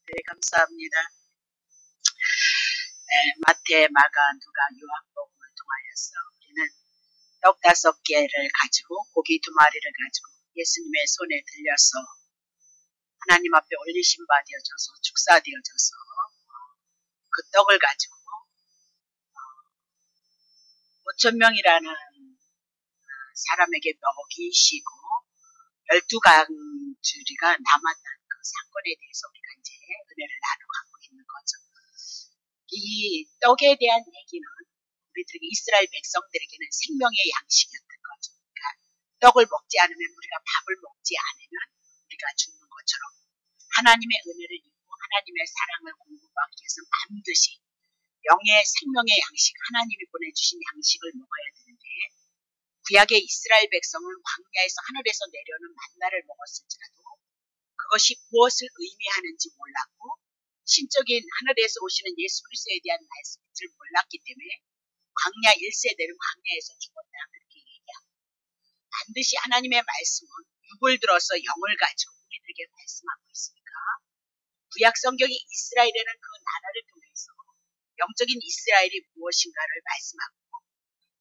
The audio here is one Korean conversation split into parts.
네, 감사합니다. 네, 마태, 마가, 누가, 요한복음을 통하여서 우리는 떡 5개를 가지고 고기 2마리를 가지고 예수님의 손에 들려서 하나님 앞에 올리신 바 되어져서 축사되어져서 그 떡을 가지고 5,000명이라는 사람에게 먹이시고 12강주리가 남았다는 그 사건에 대해서 우리가 이제 은혜를 나눠가고 있는 거죠. 이 떡에 대한 얘기는 우리들에게 이스라엘 백성들에게는 생명의 양식이었던 거죠. 그러니까 떡을 먹지 않으면 우리가 밥을 먹지 않으면 우리가 죽는 것처럼 하나님의 은혜를 입고 하나님의 사랑을 공부하기 위해서 반드시 영의 생명의 양식, 하나님이 보내주신 양식을 먹어야 되는데 구약의 이스라엘 백성은 광야에서 하늘에서 내려오는 만나를 먹었을지라도 그것이 무엇을 의미하는지 몰랐고 신적인 하늘에서 오시는 예수 그리스도에 대한 말씀을 몰랐기 때문에 광야 1세대는 광야에서 죽었다 그렇게 얘기하고 반드시 하나님의 말씀은 육을 들어서 영을 가지고 우리들에게 말씀하고 있으니까 구약 성경이 이스라엘에는 그 나라를 통해서 영적인 이스라엘이 무엇인가를 말씀하고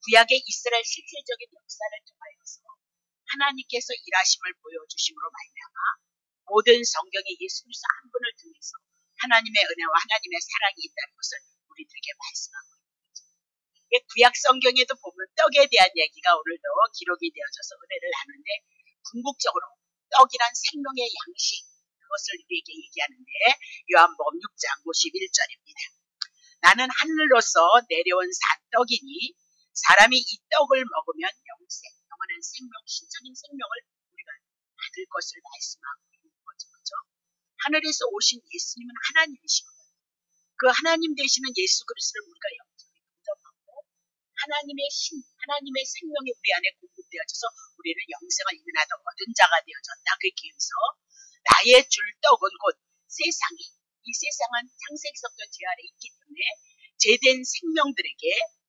구약의 이스라엘 실질적인 역사를 통하여서 하나님께서 일하심을 보여주심으로 말미암아 모든 성경의 예수 그리스도 한 분을 통해서 하나님의 은혜와 하나님의 사랑이 있다는 것을 우리들에게 말씀하고 있는 거죠. 구약 성경에도 보면 떡에 대한 얘기가 오늘도 기록이 되어져서 은혜를 나누는데 궁극적으로 떡이란 생명의 양식 그것을 우리에게 얘기하는데 요한복음 6장 51절입니다. 나는 하늘로서 내려온 떡이니 사람이 이 떡을 먹으면 영생, 영원한 생명, 신적인 생명을 우리가 받을 것을 말씀하고 있는 거죠. 그렇죠? 하늘에서 오신 예수님은 하나님이시거든요. 그 하나님 되시는 예수 그리스도를 우리가 영적으로 인정하고 하나님의 생명이 우리 안에 공급되어져서 우리는 영생을 이민하다 얻은 자가 되어졌다. 그렇게 해서 나의 줄 떡은 곧 세상이 이 세상은 창세기서부터 제 아래 있기 때문에 제된 생명들에게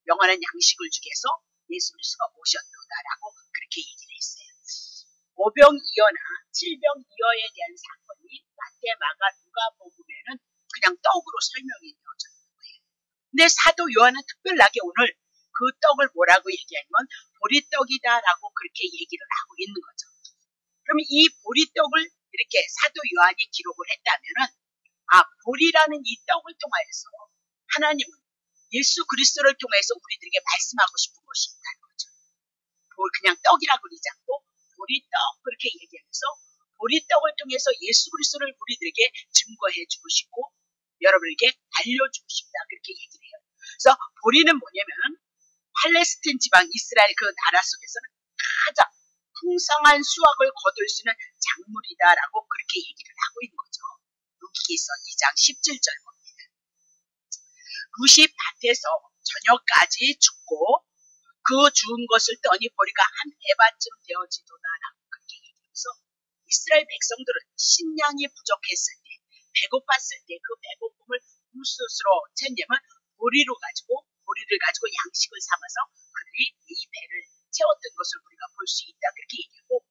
영원한 양식을 주기 위해서 예수 그리스도가 오셨다라고 그렇게 얘기를 했어요. 오병이어나 칠병이어에 대한 사건이 마태, 마가, 누가복음에는 그냥 떡으로 설명이 되어졌는 거예요. 근데 사도 요한은 특별하게 오늘 그 떡을 뭐라고 얘기하면 보리떡이다라고 그렇게 얘기를 하고 있는 거죠. 그러면 이 보리떡을 이렇게 사도 요한이 기록을 했다면은 보리라는 이 떡을 통하여서 하나님은 예수 그리스도를 통해서 우리들에게 말씀하고 싶은 것이 있다는 거죠. 그냥 떡이라고 그러지 않고 보리떡 그렇게 얘기하면서 보리떡을 통해서 예수 그리스도를 우리들에게 증거해 주고 싶고 여러분에게 알려주고 싶다 그렇게 얘기를 해요. 그래서 보리는 뭐냐면 팔레스틴 지방 이스라엘 그 나라 속에서는 가장 풍성한 수확을 거둘 수 있는 작물이다라고 그렇게 얘기를 하고 있는 거죠. 루키서 2장 17절 봅니다. 룻이 밭에서 저녁까지 죽고 그 죽은 것을 떠니 보리가 한 에바쯤 되어지도다라고 그렇게 얘기해서 이스라엘 백성들은 식량이 부족했을 때 배고팠을 때 그 배고픔을 무엇으로 채냐면 보리를 가지고 양식을 삼아서 그들이 이 배를 채웠던 것을 우리가 볼 수 있다 그렇게 얘기하고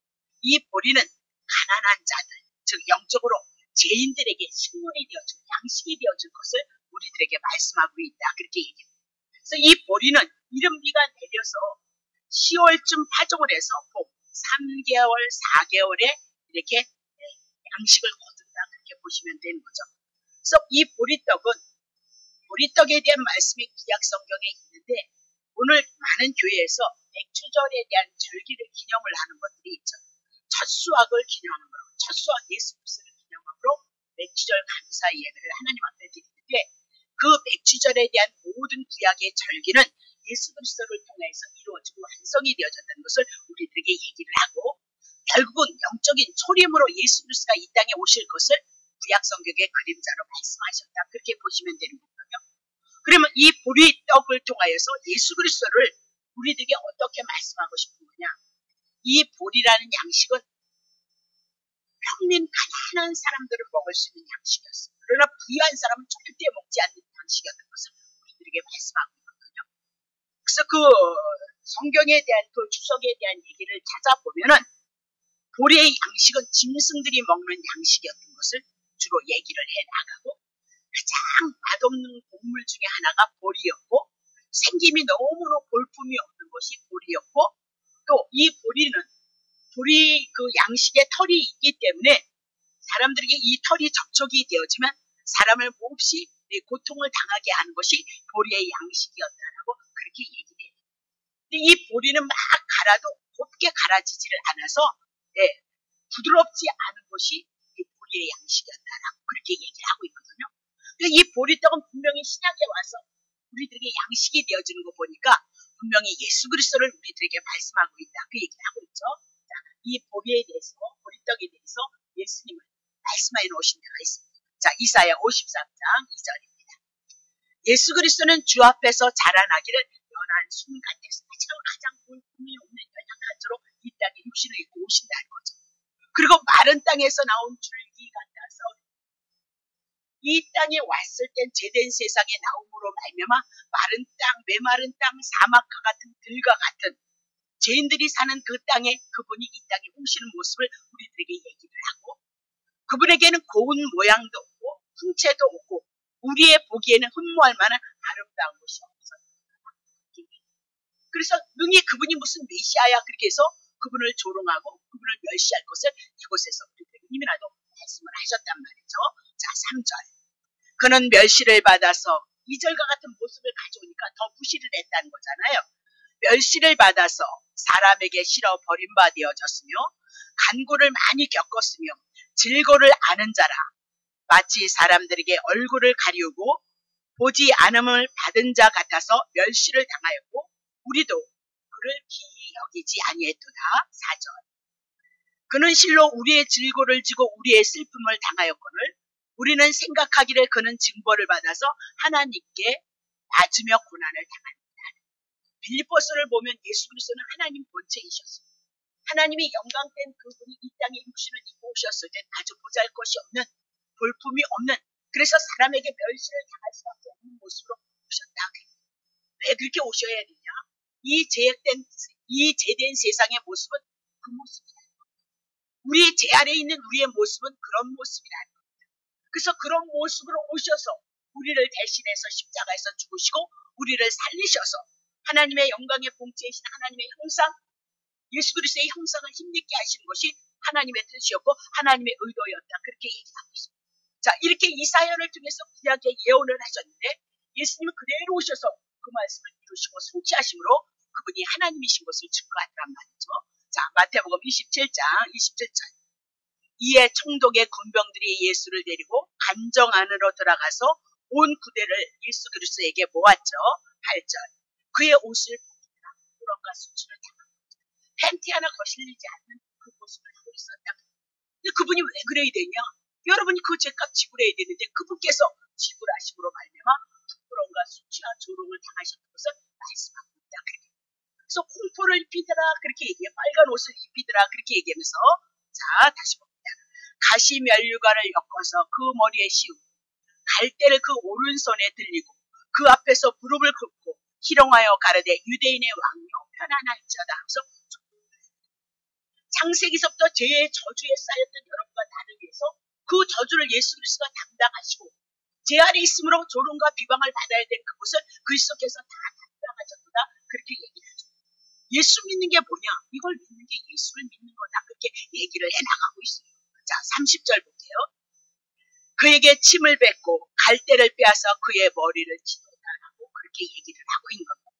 이 보리는 가난한 자들 즉 영적으로 죄인들에게 식물이 되어준 양식이 되어준 것을 우리들에게 말씀하고 있다 그렇게 얘기합니다. 그래서 이 보리는 이른비가 내려서 10월쯤 파종을 해서 봄 3개월 4개월에 이렇게 양식을 거둔다 그렇게 보시면 되는 거죠. 그래서 이 보리떡에 대한 말씀이 구약 성경에 있는데 오늘 많은 교회에서 맥주절에 대한 절기를 기념을 하는 것들이 있죠. 첫 수확을 기념하는 거로 첫 수확 예수 그리스도를 기념으로 맥주절 감사 예배를 하나님 앞에 드리는데 그 맥주절에 대한 모든 구약의 절기는 예수 그리스도를 통해서 이루어지고 완성이 되어졌다는 것을 우리들에게 얘기를 하고 결국은 영적인 초림으로 예수 그리스도가 이 땅에 오실 것을 구약 성경의 그림자로 말씀하셨다. 그렇게 보시면 되는 거거든요. 그러면 이 보리떡을 통하여서 예수 그리스도를 우리들에게 어떻게 말씀하고 싶은 거냐. 이 보리라는 양식은 평민 가난한 사람들을 먹을 수 있는 양식이었어요. 그러나 부유한 사람은 절대 먹지 않는 양식이었던 것을 우리들에게 말씀하고 있거든요. 그래서 그 성경에 대한 그 주석에 대한 얘기를 찾아보면은 보리의 양식은 짐승들이 먹는 양식이었던 것을 줄 위주로 얘기를 해나가고 가장 맛없는 곡물 중에 하나가 보리였고 생김이 너무나 볼품이 없는 것이 보리였고 또 이 보리 그 양식에 털이 있기 때문에 사람들에게 이 털이 접촉이 되어지면 사람을 몹시 고통을 당하게 하는 것이 보리의 양식이었다라고 그렇게 얘기를 해요. 근데 이 보리는 막 갈아도 곱게 갈아지지를 않아서 부드럽지 않은 것이 이 보리의 양식이었다라고 그렇게 얘기를 하고 있거든요. 그러니까 이 보리떡은 분명히 신약에 와서 우리들에게 양식이 되어지는 거 보니까 분명히 예수 그리스도를 우리들에게 말씀하고 있다. 그 얘기를 하고 있죠. 자, 이 보리에 대해서, 보리떡에 대해서 예수님을 말씀해 놓으신 데가 있습니다. 자, 이사야 53장 2절입니다. 예수 그리스도는 주 앞에서 자라나기를 연한 순 같아서 가장 볼품이 없는 연약한 자로 이 땅에 육신을 입고 오신다는 거죠. 그리고 마른 땅에서 나온 줄기 같아서 이 땅에 왔을 땐 제된 세상에 나옴으로 말미암아 마른 땅, 메마른 땅, 사막과 같은 들과 같은 죄인들이 사는 그 땅에 그분이 이 땅에 오시는 모습을 우리들에게 얘기를 하고 그분에게는 고운 모양도 없고 풍채도 없고 우리의 보기에는 흠모할 만한 아름다운 것이 없었다. 그래서 능히 그분이 무슨 메시아야 그렇게 해서 그분을 조롱하고 그분을 멸시할 것을 이곳에서 우리들에게 이미라도 말씀을 하셨단 말이죠. 자, 3절. 그는 멸시를 받아서 2절과 같은 모습을 가져오니까 더 무시를 했다는 거잖아요. 멸시를 받아서 사람에게 실어 버림바 되어졌으며 간고를 많이 겪었으며 질고를 아는 자라 마치 사람들에게 얼굴을 가리우고 보지 않음을 받은 자 같아서 멸시를 당하였고 우리도 그를 기이 여기지 아니했도다. 4절. 그는 실로 우리의 질고를 지고 우리의 슬픔을 당하였거늘 우리는 생각하기를 그는 징벌을 받아서 하나님께 맞으며 고난을 당합니다. 빌립보서를 보면 예수 그리스도는 하나님 본체이셨어요. 하나님이 영광된 그분이 이 땅에 육신을 입고 오셨을 때 아주 보잘것이 없는 볼품이 없는 그래서 사람에게 멸시를 당할 수밖에 없는 모습으로 오셨다. 왜 그렇게 오셔야 되냐? 이 제된 세상의 모습은 그 모습이다. 우리 제 아래에 있는 우리의 모습은 그런 모습이라는 겁니다. 그래서 그런 모습으로 오셔서 우리를 대신해서 십자가에서 죽으시고 우리를 살리셔서 하나님의 영광의 본체이신 하나님의 형상 예수 그리스도의 형상을 힘있게 하시는 것이 하나님의 뜻이었고 하나님의 의도였다. 그렇게 얘기하고 있습니다. 자, 이렇게 이 사연을 통해서 구약의 예언을 하셨는데 예수님은 그대로 오셔서 그 말씀을 이루시고 성취하심으로 그분이 하나님이신 것을 증거하더란 말이죠. 자, 마태복음 27장 27절. 이에 총독의 군병들이 예수를 데리고 관정 안으로 들어가서 온 구대를 예수 그리스도에게 모았죠. 8절. 그의 옷을 벗기라 우렁과 수치를 당하고 팬티 하나 거슬리지 않는 그 모습을 하고 있었다. 근데 그분이 왜 그래야 되냐? 여러분이 그 죄값 지불해야 되는데 그분께서 지불하심으로 말미암아 부끄러움과 수치와 조롱을 당하셨던 것을 말씀하고 있다. 그래서 공포를 입히더라 그렇게 얘기해. 빨간 옷을 입히더라 그렇게 얘기하면서 자 다시 봅니다. 가시 면류관을 엮어서 그 머리에 씌우고 갈대를 그 오른손에 들리고 그 앞에서 무릎을 꿇고 희롱하여 가르되 유대인의 왕이요 편안할지어다 하면서 창세기서부터 죄의 저주에 쌓였던 여러분과 나를 위해서 그 저주를 예수 그리스도가 담당하시고 제 안에 있으므로 조롱과 비방을 받아야 될 그것을 그리스도께서 다 담당하셨다. 그렇게 얘기하죠. 예수 믿는 게 뭐냐? 이걸 믿는 게 예수를 믿는 거다. 그렇게 얘기를 해나가고 있어요. 자, 30절 볼게요. 그에게 침을 뱉고 갈대를 빼앗아 그의 머리를 치도다라고 그렇게 얘기를 하고 있는 겁니다.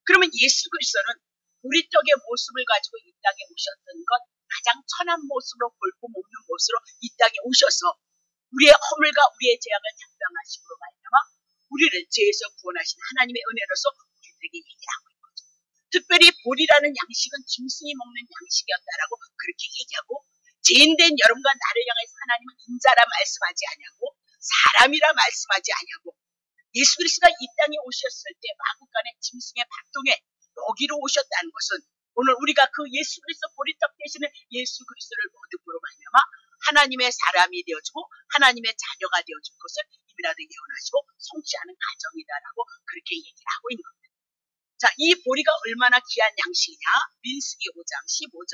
그러면 예수 그리스도는 보리떡의 모습을 가지고 이 땅에 오셨던 것 가장 천한 모습으로 볼품 없는 모습으로 이 땅에 오셔서 우리의 허물과 우리의 죄악을 담당하심으로 말미암아 우리를 죄에서 구원하신 하나님의 은혜로서 우리들에게 얘기하고 있는 거죠. 특별히 보리라는 양식은 짐승이 먹는 양식이었다라고 그렇게 얘기하고 죄인된 여러분과 나를 향해서 하나님은 인자라 말씀하지 아니하고 사람이라 말씀하지 아니하고 예수 그리스도가 이 땅에 오셨을 때 마구간의 짐승의 박동에 여기로 오셨다는 것은 오늘 우리가 그 예수 그리스도 보리떡 되시는 예수 그리스도를 모둠으로 말미암아 하나님의 사람이 되어주고 하나님의 자녀가 되어줄 것을 이미라도 예언하시고 성취하는 가정이다라고 그렇게 얘기를 하고 있는 겁니다. 자, 이 보리가 얼마나 귀한 양식이냐? 민수기 5장 15절.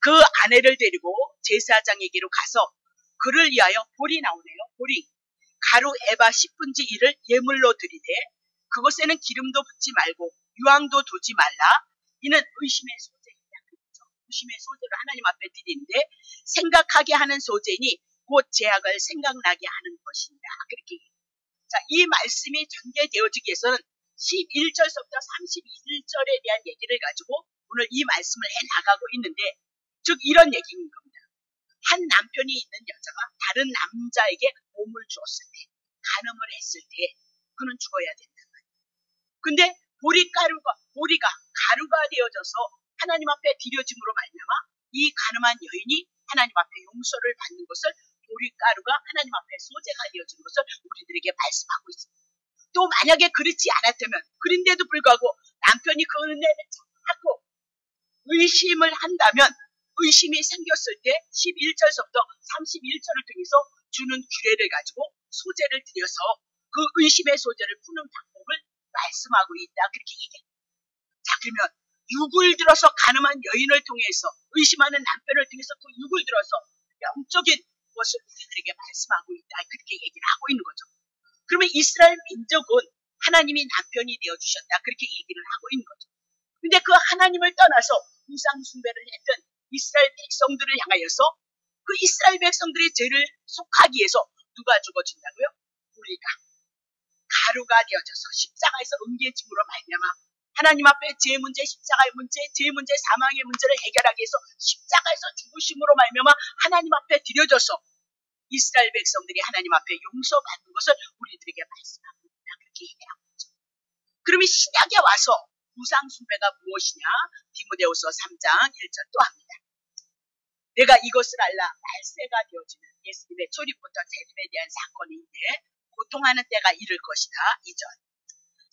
그 아내를 데리고 제사장에게로 가서 그를 위하여 볼이 나오네요. 볼이. 가루 에바 10분지 1을 예물로 드리되 그것에는 기름도 붓지 말고 유황도 두지 말라. 이는 의심의 소재이다. 의심의 소재를 하나님 앞에 드리는데 생각하게 하는 소재니 곧 제약을 생각나게 하는 것입니다. 그렇게. 자, 이 말씀이 전개되어지기 위해서는 11절서부터 31절에 대한 얘기를 가지고 오늘 이 말씀을 해나가고 있는데, 즉 이런 얘기인 겁니다. 한 남편이 있는 여자가 다른 남자에게 몸을 주었을 때, 간음을 했을 때 그는 죽어야 된단 말이에요. 근데 보리가 가루가 되어져서 하나님 앞에 드려짐으로 말미암아 이 간음한 여인이 하나님 앞에 용서를 받는 것을, 보리가루가 하나님 앞에 소재가 되어지는 것을 우리들에게 말씀하고 있습니다. 또 만약에 그렇지 않았다면, 그런데도 불구하고 남편이 그 은혜를 찾고 의심을 한다면, 의심이 생겼을 때 11절서부터 31절을 통해서 주는 규례를 가지고 소재를 들여서 그 의심의 소재를 푸는 방법을 말씀하고 있다. 그렇게 얘기합니다. 자, 그러면 육을 들어서 간음한 여인을 통해서, 의심하는 남편을 통해서 그 육을 들어서 영적인 것을 우리들에게 말씀하고 있다. 그렇게 얘기를 하고 있는 거죠. 그러면 이스라엘 민족은 하나님이 남편이 되어주셨다. 그렇게 얘기를 하고 있는 거죠. 근데 그 하나님을 떠나서 우상 숭배를 했던 이스라엘 백성들을 향하여서 그 이스라엘 백성들의 죄를 속하기 위해서 누가 죽어진다고요? 우리가 가루가 되어져서 십자가에서 옮겨짐으로 말미암아 하나님 앞에 죄 문제, 십자가의 문제, 죄 문제, 사망의 문제를 해결하기 위해서 십자가에서 죽으심으로 말미암아 하나님 앞에 드려져서 이스라엘 백성들이 하나님 앞에 용서받는 것을 우리들에게 말씀하고 있다. 그렇게 얘기하고 있죠. 그러면 신약에 와서 우상 숭배가 무엇이냐? 디모데후서 3장 1절 또 합니다. 내가 이것을 알라 말세가 되어지는 예수님의 초림부터 재림에 대한 사건인데 고통하는 때가 이를 것이다. 2절.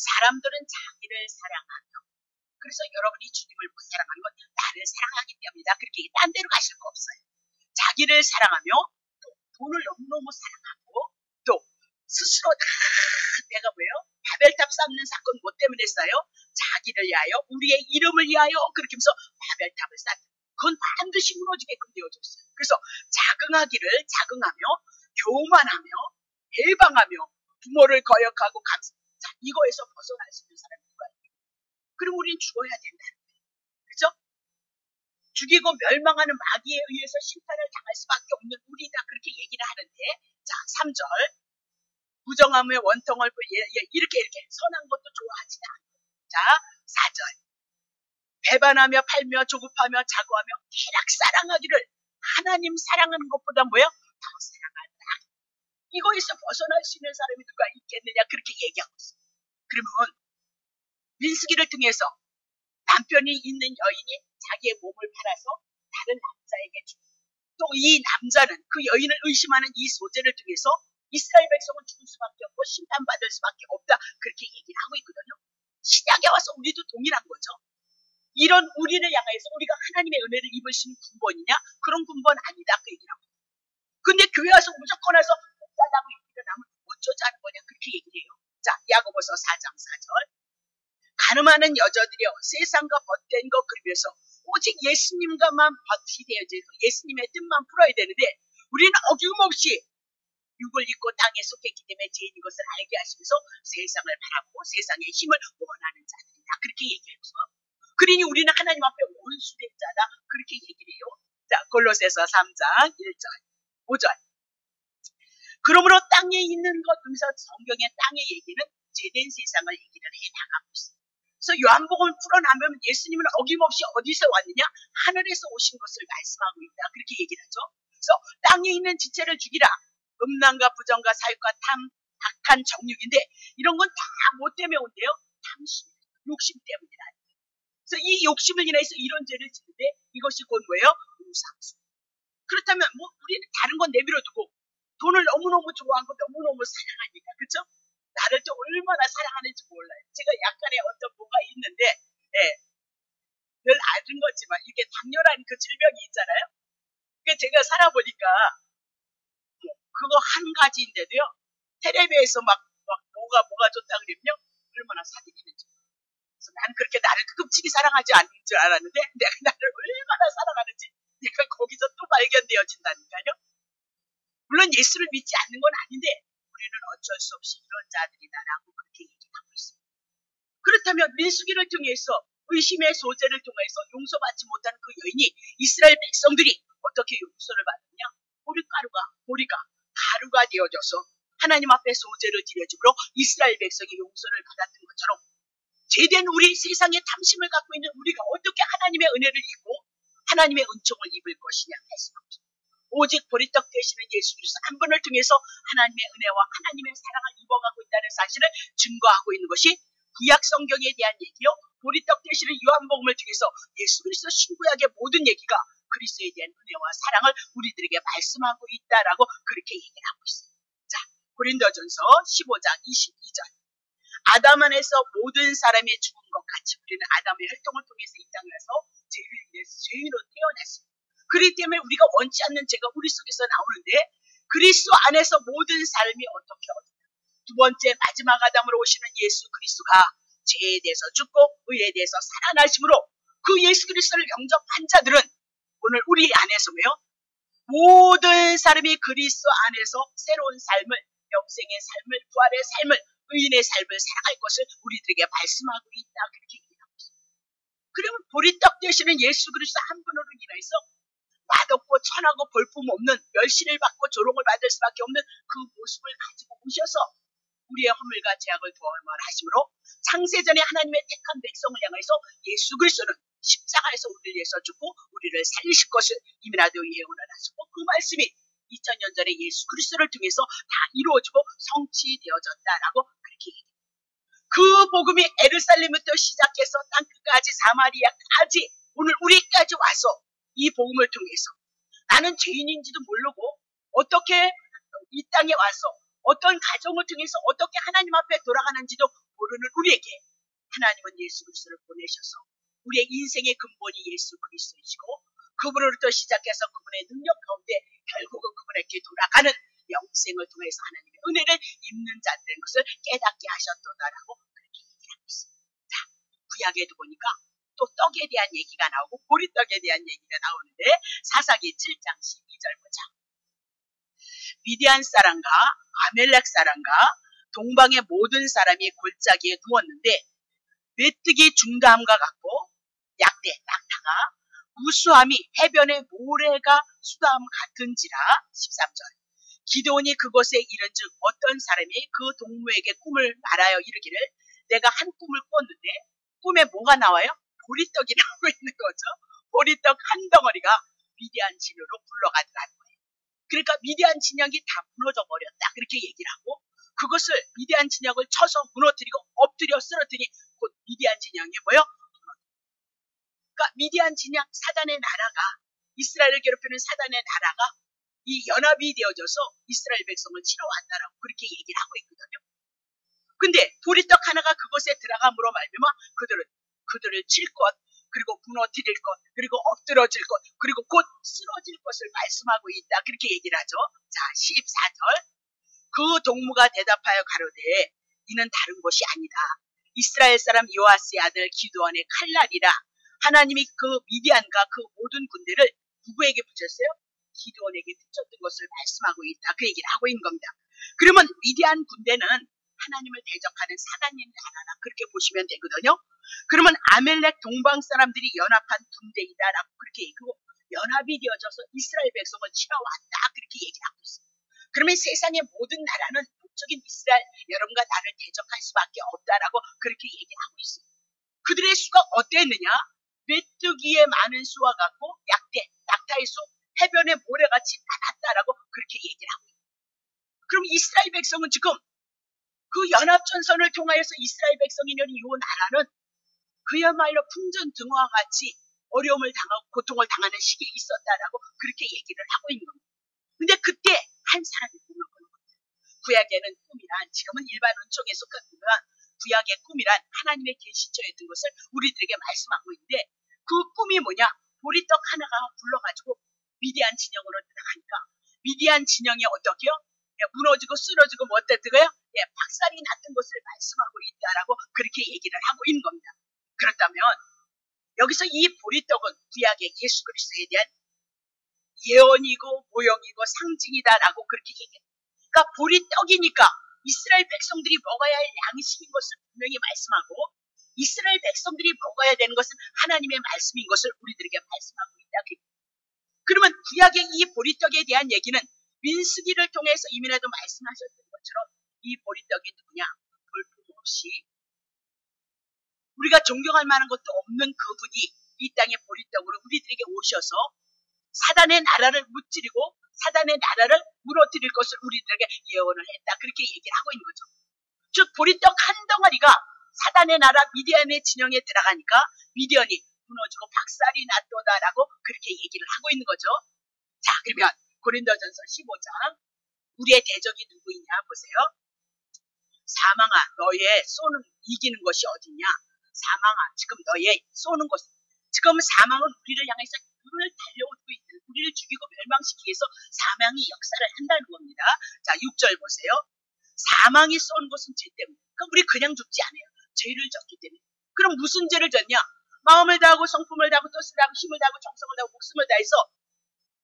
사람들은 자기를 사랑하며, 그래서 여러분이 주님을 못 사랑하는 건 나를 사랑하기 때문이다. 그렇게 딴 데로 가실 거 없어요. 자기를 사랑하며 또 돈을 너무너무 사랑하고 또 스스로 다 내가 뭐예요? 바벨탑 쌓는 사건 뭐 때문에 했어요? 자기를 위하여, 우리의 이름을 위하여 그렇게 하면서 바벨탑을 쌓는, 그건 반드시 무너지게끔 되어졌어요. 그래서 자긍하며 교만하며 해방하며 부모를 거역하고 자, 이거에서 벗어날 수 있는 사람이 누가 있어요? 그럼 우리는 죽어야 된다는 거예요. 그죠? 죽이고 멸망하는 마귀에 의해서 심판을 당할 수밖에 없는 우리다. 그렇게 얘기를 하는데, 자, 3절. 부정하며 원통을 이렇게 선한 것도 좋아하지 않고. 자, 4절. 배반하며 팔며 조급하며 자고하며 계략 사랑하기를, 하나님 사랑하는 것보다 뭐예요? 더 사랑한다. 이거에서 벗어날 수 있는 사람이 누가 있겠느냐, 그렇게 얘기하고 있어요. 그러면 민수기를 통해서 남편이 있는 여인이 자기의 몸을 팔아서 다른 남자에게 주고, 또 이 남자는 그 여인을 의심하는 이 소재를 통해서 이스라엘 백성은 죽을 수밖에 없고 심판받을 수밖에 없다. 그렇게 얘기를 하고 있거든요. 신약에 와서 우리도 동일한 거죠. 이런 우리를 향해서 우리가 하나님의 은혜를 입을 수 있는 군번이냐? 그런 군번 아니다. 그 얘기를 하고. 근데 교회 와서 무조건 와서 목사라고 얘기를 하면 어쩌자는 거냐? 그렇게 얘기를 해요. 자, 야고보서 4장 4절. 가늠하는 여자들이여 세상과 벗된 것 그리면서 오직 예수님과만 버티 되어져 예수님의 뜻만 풀어야 되는데, 우리는 어김없이 육을 입고 땅에 속했기 때문에 죄인 것을 알게 하시면서 세상을 바라보고 세상의 힘을 원하는 자들이다. 그렇게 얘기해서, 그러니 우리는 하나님 앞에 원수된 자다. 그렇게 얘기를 해요. 자, 골로새서 3장 1절 5절. 그러므로 땅에 있는 것 중에서 성경의 땅의 얘기는 죄된 세상을 얘기를 해나가고 있습니다. 그래서 요한복음을 풀어나면 예수님은 어김없이 어디서 왔느냐? 하늘에서 오신 것을 말씀하고 있다. 그렇게 얘기를 하죠. 그래서 땅에 있는 지체를 죽이라. 음란과 부정과 사욕과 탐, 악한 정욕인데 이런 건 다 뭐 때문에 온대요? 탐심, 욕심 때문이다. 그래서 이 욕심을 인해서 이런 죄를 짓는데 이것이 곧 뭐예요? 우상숭. 그렇다면 뭐 우리는 다른 건 내버려두고 돈을 너무너무 좋아하고 너무너무 사랑하니까, 그렇죠? 나를 또 얼마나 사랑하는지 몰라요. 제가 약간의 어떤 뭐가 있는데, 늘 아는 거지만 이게 당뇨라는 그 질병이 있잖아요. 그게 제가 살아보니까 그거 한 가지인데도요, 텔레비에서 막 뭐가 좋다 그러면요, 얼마나 사귀는지. 그래서 난 그렇게 나를 급치게 사랑하지 않는 줄 알았는데 내가 나를 얼마나 사랑하는지 내가 거기서 또 발견되어진다니까요. 물론 예수를 믿지 않는 건 아닌데 우리는 어쩔 수 없이 이런 자들이다라고 그렇게 얘기하고 있습니다. 그렇다면 민수기를 통해서 의심의 소재를 통해서 용서받지 못한 그 여인이 이스라엘 백성들이 어떻게 용서를 받느냐? 보리가 가루가 되어져서 하나님 앞에 소재를 드려줌으로 이스라엘 백성이 용서를 받았던 것처럼 죄된 우리 세상의 탐심을 갖고 있는 우리가 어떻게 하나님의 은혜를 입고 하나님의 은총을 입을 것이냐 말씀합니다. 오직 보리떡 되시는 예수 그리스도 한 분을 통해서 하나님의 은혜와 하나님의 사랑을 입어가고 있다는 사실을 증거하고 있는 것이 구약 성경에 대한 얘기요. 보리떡 되시는 요한복음을 통해서 예수 그리스도 신구약의 모든 얘기가 그리스도에 대한 은혜와 사랑을 우리들에게 말씀하고 있다라고 그렇게 얘기를 하고 있습니다. 자, 고린도전서 15장 22절. 아담 안에서 모든 사람이 죽은 것 같이 우리는 아담의 혈통을 통해서 이 땅에 와서 죄를 인해서 죄인으로 태어났습니다. 그렇기 때문에 우리가 원치 않는 죄가 우리 속에서 나오는데 그리스도 안에서 모든 삶이 어떻게 두 번째 마지막 아담으로 오시는 예수 그리스도가 죄에 대해서 죽고 의에 대해서 살아나심으로 그 예수 그리스도를 영접한 자들은 오늘 우리 안에서 왜요? 모든 사람이 그리스도 안에서 새로운 삶을, 영생의 삶을, 부활의 삶을, 의인의 삶을 살아갈 것을 우리들에게 말씀하고 있다. 그렇게 얘기하고 있습니다. 그러면 보리떡 되시는 예수 그리스도 한 분으로 인해서 맛없고 천하고 볼품없는 멸시를 받고 조롱을 받을 수밖에 없는 그 모습을 가지고 오셔서 우리의 허물과 죄악을 도말하심으로 창세전에 하나님의 택한 백성을 향해서 예수 그리스도는 십자가에서 우리를 위해서 죽고 우리를 살리실 것을 이미나도 예언을 하시고 그 말씀이 2000년 전에 예수 그리스도를 통해서 다 이루어지고 성취되어졌다라고 그렇게 얘기합니다. 그 복음이 에르살렘부터 시작해서 땅끝까지 사마리아까지 오늘 우리까지 와서 이 복음을 통해서 나는 죄인인지도 모르고 어떻게 이 땅에 와서 어떤 가정을 통해서 어떻게 하나님 앞에 돌아가는지도 모르는 우리에게 하나님은 예수 그리스도를 보내셔서 우리의 인생의 근본이 예수 그리스도이시고 그분으로부터 시작해서 그분의 능력 가운데 결국은 그분에게 돌아가는 영생을 통해서 하나님의 은혜를 입는 자들인 것을 깨닫게 하셨도다라고 그렇게 얘기하고 있습니다. 자, 구약에도 보니까 또 떡에 대한 얘기가 나오고 보리떡에 대한 얘기가 나오는데 사사기 7장 12절 보자. 미디안 사람과 아멜렉 사람과 동방의 모든 사람이 골짜기에 누웠는데 메뚜기 중담과 같고 약대 낙타가 우수함이 해변의 모래가 수담 같은지라. 13절. 기드온이 그곳에 이른즉 어떤 사람이 그 동무에게 꿈을 말하여 이르기를 내가 한 꿈을 꿨는데 꿈에 뭐가 나와요? 보리떡이 나오고 있는 거죠. 보리떡 한 덩어리가 미디안 진영으로 굴러가더라는 거예요. 그러니까 미디안 진영이 다 무너져 버렸다. 그렇게 얘기를 하고 그것을 미디안 진영을 쳐서 무너뜨리고 엎드려 쓰러뜨리니 곧 미디안 진영이 뭐예요? 그러니까 미디안 진영 사단의 나라가 이스라엘을 괴롭히는 사단의 나라가 이 연합이 되어져서 이스라엘 백성을 치러 왔다라고 그렇게 얘기를 하고 있거든요. 근데 보리떡 하나가 그곳에 들어감으로 말미암아 그들을 칠 것, 그리고 무너뜨릴 것, 그리고 엎드러질 것, 그리고 곧 쓰러질 것을 말씀하고 있다. 그렇게 얘기를 하죠. 자, 14절. 그 동무가 대답하여 가로되 이는 다른 것이 아니다. 이스라엘 사람 요아스의 아들 기드온의 칼날이라. 하나님이 그 미디안과 그 모든 군대를 누구에게 붙였어요? 기드온에게 붙였던 것을 말씀하고 있다. 그 얘기를 하고 있는 겁니다. 그러면 미디안 군대는 하나님을 대적하는 사단의 나라라. 그렇게 보시면 되거든요. 그러면 아멜렉 동방 사람들이 연합한 군대이다라고 그렇게 얘기하고 연합이 되어져서 이스라엘 백성을 치러 왔다. 그렇게 얘기를 하고 있습니다. 그러면 세상의 모든 나라는 북쪽인 이스라엘 여러분과 나를 대적할 수밖에 없다라고 그렇게 얘기를 하고 있습니다. 그들의 수가 어땠느냐? 메뚜기의 많은 수와 같고 약대, 낙타의 수, 해변의 모래같이 많았다라고 그렇게 얘기를 하고 있습니다. 그럼 이스라엘 백성은 지금 그 연합전선을 통하여서 이스라엘 백성이 이룬 이 나라는 그야말로 풍전등화와 같이 어려움을 당하고 고통을 당하는 시기에 있었다라고 그렇게 얘기를 하고 있는 겁니다. 근데 그때 한 사람이 꿈을 꾸는 겁니다. 구약에는 꿈이란 지금은 일반 은총에 속하지만 구약의 꿈이란 하나님의 계시처였던 것을 우리들에게 말씀하고 있는데 그 꿈이 뭐냐? 보리떡 하나가 굴러가지고 미디안 진영으로 들어가니까 미디안 진영이 어떻게요? 무너지고 쓰러지고 뭐 어땠더고요? 박살이 났던 것을 말씀하고 있다라고 그렇게 얘기를 하고 있는 겁니다. 그렇다면 여기서 이 보리떡은 구약의 예수 그리스도에 대한 예언이고 모형이고 상징이다라고 그렇게 얘기해요. 그러니까 볼이 떡이니까 이스라엘 백성들이 먹어야 할 양식인 것을 분명히 말씀하고 이스라엘 백성들이 먹어야 되는 것은 하나님의 말씀인 것을 우리들에게 말씀하고 있다. 그러면 구약의 이 보리떡에 대한 얘기는 민수기를 통해서 이미라도 말씀하셨던 것처럼 이 보리떡이 누구냐? 볼품없이 우리가 존경할 만한 것도 없는 그분이 이 땅의 보리떡으로 우리들에게 오셔서 사단의 나라를 무찌르고 사단의 나라를 무너뜨릴 것을 우리들에게 예언을 했다. 그렇게 얘기를 하고 있는 거죠. 즉 보리떡 한 덩어리가 사단의 나라 미디안의 진영에 들어가니까 미디안이 무너지고 박살이 났도다라고 그렇게 얘기를 하고 있는 거죠. 자, 그러면 고린도전서 15장 우리의 대적이 누구이냐 보세요. 사망아 너의 쏘는 이기는 것이 어디냐. 사망아 지금 너의 쏘는 것 지금 사망은 우리를 향해서 눈을 달려오고 있는 우리를 죽이고 멸망시키기 위해서 사망이 역사를 한다는 겁니다. 자 6절 보세요. 사망이 쏘는 것은 죄 때문에. 그럼 우리 그냥 죽지 않아요. 죄를 졌기 때문에. 그럼 무슨 죄를 졌냐? 마음을 다하고 성품을 다하고 뜻을 다하고 힘을 다하고 정성을 다하고 목숨을 다해서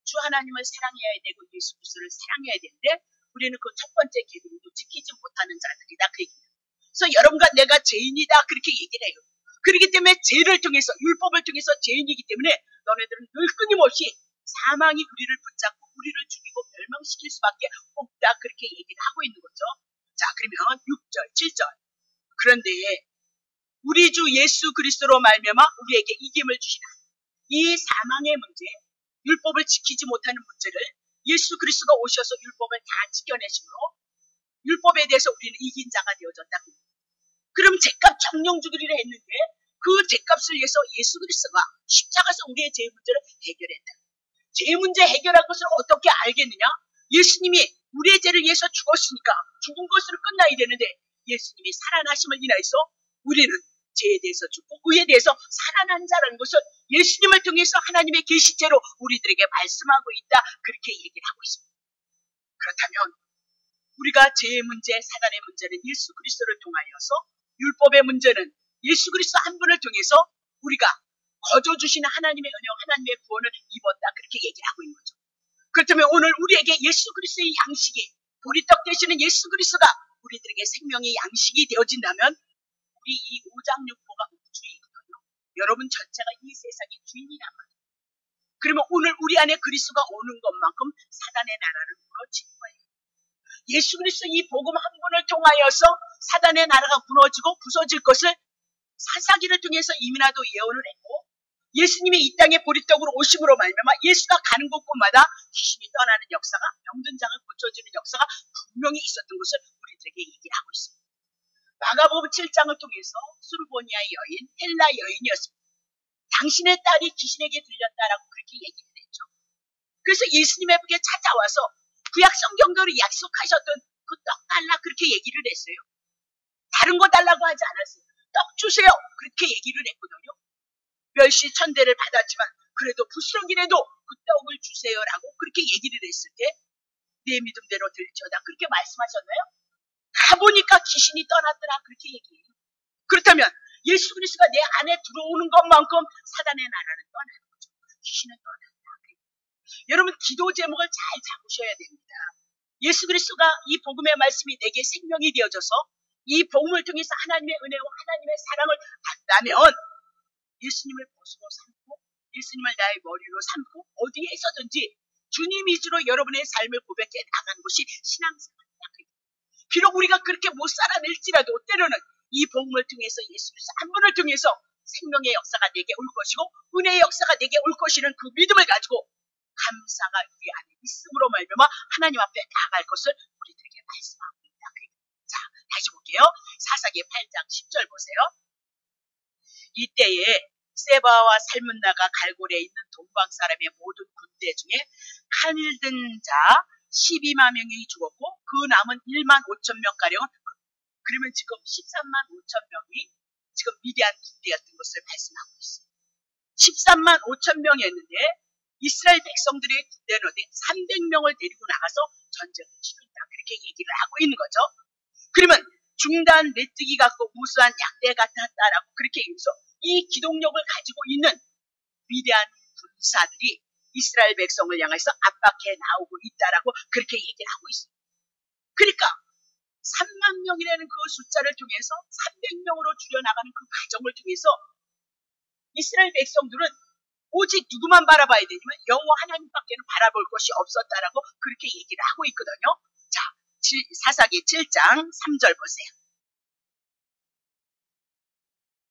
주 하나님을 사랑해야 되고 예수 그리스도를 사랑해야 되는데 우리는 그 첫 번째 계명도 지키지 못하는 자들이다. 그 얘기예요. 그래서 여러분과 내가 죄인이다 그렇게 얘기를 해요. 그렇기 때문에 죄를 통해서 율법을 통해서 죄인이기 때문에 너네들은 늘 끊임없이 사망이 우리를 붙잡고 우리를 죽이고 멸망시킬 수밖에 없다 그렇게 얘기를 하고 있는 거죠. 자 그러면 6절 7절 그런데 우리 주 예수 그리스도로 말미암아 우리에게 이김을 주시나 이 사망의 문제 율법을 지키지 못하는 문제를 예수 그리스도가 오셔서 율법을 다 지켜내심으로 율법에 대해서 우리는 이긴 자가 되어졌다. 그럼 죄값 정령 주기를 했는데 그 죄값을 위해서 예수 그리스도가 십자가에서 우리의 죄 문제를 해결했다. 죄 문제 해결할 것을 어떻게 알겠느냐? 예수님이 우리의 죄를 위해서 죽었으니까 죽은 것으로 끝나야 되는데 예수님이 살아나심을 인하여서 우리는 죄에 대해서 죽고 의에 대해서 살아난 자라는 것을 예수님을 통해서 하나님의 계시체로 우리들에게 말씀하고 있다. 그렇게 얘기를 하고 있습니다. 그렇다면 우리가 죄의 문제, 사단의 문제는 예수 그리스도를 통하여서 율법의 문제는 예수 그리스도 한 분을 통해서 우리가 거저주시는 하나님의 은혜와 하나님의 구원을 입었다. 그렇게 얘기를 하고 있는 거죠. 그렇다면 오늘 우리에게 예수 그리스도의 양식이 보리떡 되시는 예수 그리스도가 우리들에게 생명의 양식이 되어진다면 우리 이 오장육부가 우주이거든요. 여러분 전체가 이 세상의 주인이란 말이에요. 그러면 오늘 우리 안에 그리스도가 오는 것만큼 사단의 나라를 무너지는 거예요. 예수 그리스도 이 복음 한 분을 통하여서 사단의 나라가 무너지고 부서질 것을 사사기를 통해서 이미나도 예언을 했고 예수님이 이 땅에 보리떡으로 오심으로 말미암아 예수가 가는 곳곳마다 귀신이 떠나는 역사가 병든 자가 고쳐지는 역사가 분명히 있었던 것을 우리들에게 얘기를 하고 있습니다. 마가복음 7장을 통해서 수르보니아의 여인 헬라 여인이었습니다. 당신의 딸이 귀신에게 들렸다라고 그렇게 얘기를 했죠. 그래서 예수님에게 찾아와서 구약 성경대로 약속하셨던 그 떡 달라 그렇게 얘기를 했어요. 다른 거 달라고 하지 않았어요. 떡 주세요 그렇게 얘기를 했거든요. 멸시 천대를 받았지만 그래도 부스러기라도 그 떡을 주세요라고 그렇게 얘기를 했을 때 내 믿음대로 될지어다 그렇게 말씀하셨나요? 가보니까 귀신이 떠났더라 그렇게 얘기해요. 그렇다면 예수 그리스도가 내 안에 들어오는 것만큼 사단의 나라는 떠나는 거죠. 귀신은 떠난다. 여러분 기도 제목을 잘 잡으셔야 됩니다. 예수 그리스도가 이 복음의 말씀이 내게 생명이 되어져서 이 복음을 통해서 하나님의 은혜와 하나님의 사랑을 받다면 예수님을 보수로 삼고 예수님을 나의 머리로 삼고 어디에서든지 주님 위주로 여러분의 삶을 고백해 나가는 것이 신앙생활입니다. 비록 우리가 그렇게 못 살아낼지라도 때로는 이 복음을 통해서 예수 그리스도 한 분을 통해서 생명의 역사가 내게 올 것이고 은혜의 역사가 내게 올 것이라는 그 믿음을 가지고 감사가 우리 안에 있음으로 말미암아 하나님 앞에 나아갈 것을 우리들에게 말씀하고 있다. 자, 다시 볼게요. 사사기 8장 10절 보세요. 이때에 세바와 살문나가 갈골에 있는 동방 사람의 모든 군대 중에 칼든 자 12만 명이 죽었고 그 남은 1만 5천 명가량은 그러면 지금 13만 5천 명이 지금 미디안 군대였던 것을 말씀하고 있어요. 13만 5천 명이었는데 이스라엘 백성들의 군대는 300명을 데리고 나가서 전쟁을 치른다. 그렇게 얘기를 하고 있는 거죠. 그러면 중단 메뚜기 같고 무수한 약대 같았다라고 그렇게 얘기해서 이 기동력을 가지고 있는 위대한 군사들이 이스라엘 백성을 향해서 압박해 나오고 있다라고 그렇게 얘기를 하고 있어요. 그러니까 3만 명이라는 그 숫자를 통해서 300명으로 줄여나가는 그 과정을 통해서 이스라엘 백성들은 오직 누구만 바라봐야 되지만 여호와 하나님밖에는 바라볼 것이 없었다라고 그렇게 얘기를 하고 있거든요. 자, 사사기 7장 3절 보세요.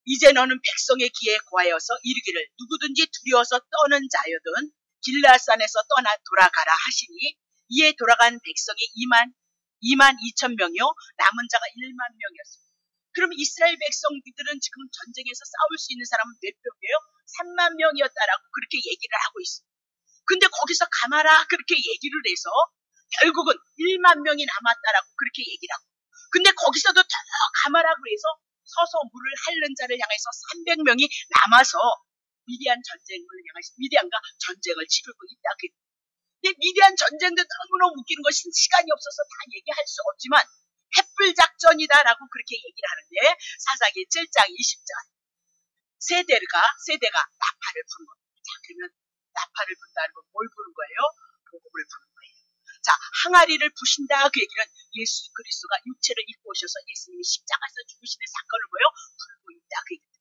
이제 너는 백성의 귀에 고하여서 이르기를 누구든지 두려워서 떠는 자여든 길라산에서 떠나 돌아가라 하시니 이에 돌아간 백성이 2만 2천 명이요 남은 자가 1만 명이었습니다. 그럼 이스라엘 백성들은 지금 전쟁에서 싸울 수 있는 사람은 몇 명이에요? 3만 명이었다라고 그렇게 얘기를 하고 있습니다. 근데 거기서 가마라 그렇게 얘기를 해서 결국은 1만 명이 남았다라고 그렇게 얘기를 하고, 근데 거기서도 더 가마라고 해서 서서 물을 핥는 자를 향해서 300명이 남아서 미디안과 전쟁을 치르고 있다. 근데 미디안 전쟁도 너무너무 웃기는 것은 시간이 없어서 다 얘기할 수 없지만 횃불 작전이다라고 그렇게 얘기를 하는데 사사기 7장 20절 세대가 나팔을 부는 겁니다. 자, 그러면 나팔을 분다는 건 뭘 부는 거예요? 복음을 부는 거예요. 자, 항아리를 부신다 그 얘기는 예수 그리스도가 육체를 입고 오셔서 예수님이 십자가에서 죽으시는 사건을 불고 있다 그 얘기입니다.